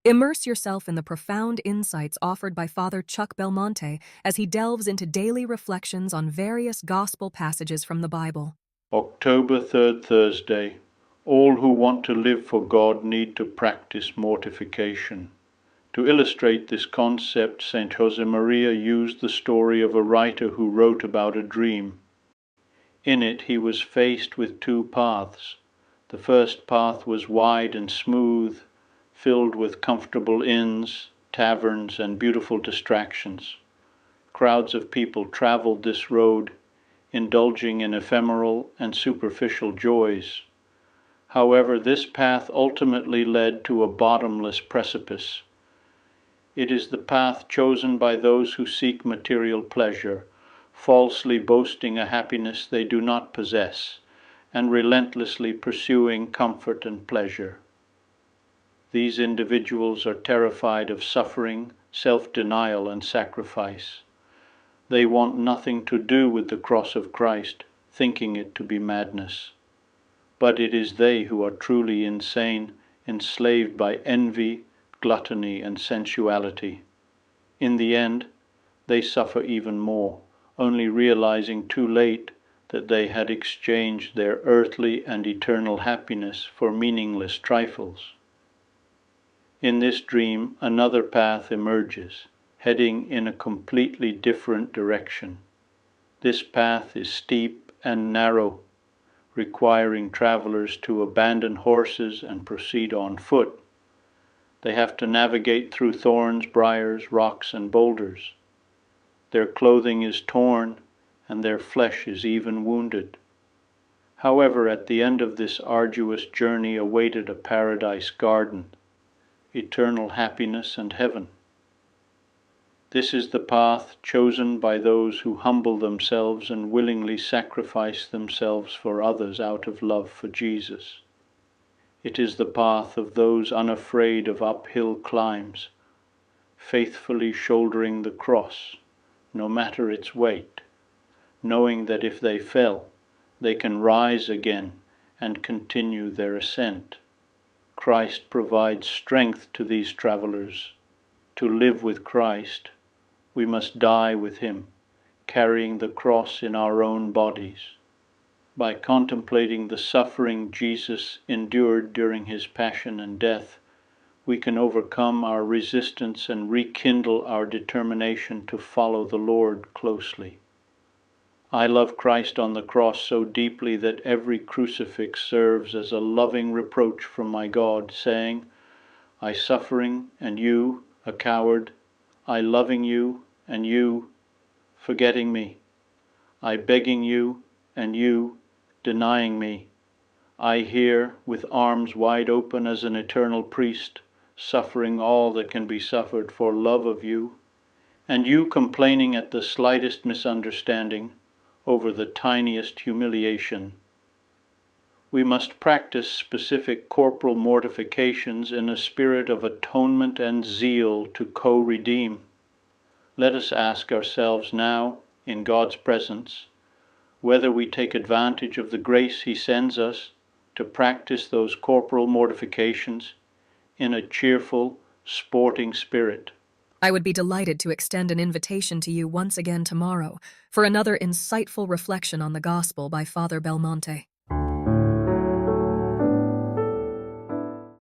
Immerse yourself in the profound insights offered by Father Chuck Belmonte as he delves into daily reflections on various gospel passages from the Bible. October 3rd, Thursday. All who want to live for God need to practice mortification. To illustrate this concept, St. Josemaría used the story of a writer who wrote about a dream. In it, he was faced with two paths. The first path was wide and smooth, filled with comfortable inns, taverns, and beautiful distractions. Crowds of people traveled this road, indulging in ephemeral and superficial joys. However, this path ultimately led to a bottomless precipice. It is the path chosen by those who seek material pleasure, falsely boasting a happiness they do not possess, and relentlessly pursuing comfort and pleasure. These individuals are terrified of suffering, self-denial, and sacrifice. They want nothing to do with the cross of Christ, thinking it to be madness. But it is they who are truly insane, enslaved by envy, gluttony, and sensuality. In the end, they suffer even more, only realizing too late that they had exchanged their earthly and eternal happiness for meaningless trifles. In this dream, another path emerges, heading in a completely different direction. This path is steep and narrow, requiring travelers to abandon horses and proceed on foot. They have to navigate through thorns, briars, rocks, and boulders. Their clothing is torn, and their flesh is even wounded. However, at the end of this arduous journey awaited a paradise garden, eternal happiness and heaven. This is the path chosen by those who humble themselves and willingly sacrifice themselves for others out of love for Jesus. It is the path of those unafraid of uphill climbs, faithfully shouldering the cross, no matter its weight, knowing that if they fell, they can rise again and continue their ascent. Christ provides strength to these travelers. To live with Christ, we must die with him, carrying the cross in our own bodies. By contemplating the suffering Jesus endured during his passion and death, we can overcome our resistance and rekindle our determination to follow the Lord closely. I love Christ on the cross so deeply that every crucifix serves as a loving reproach from my God, saying, I suffering, and you, a coward, I loving you, and you, forgetting me, I begging you, and you, denying me, I here, with arms wide open as an eternal priest, suffering all that can be suffered for love of you, and you complaining at the slightest misunderstanding, over the tiniest humiliation. We must practice specific corporal mortifications in a spirit of atonement and zeal to co-redeem. Let us ask ourselves now, in God's presence, whether we take advantage of the grace he sends us to practice those corporal mortifications in a cheerful, sporting spirit. I would be delighted to extend an invitation to you once again tomorrow for another insightful reflection on the Gospel by Father Belmonte.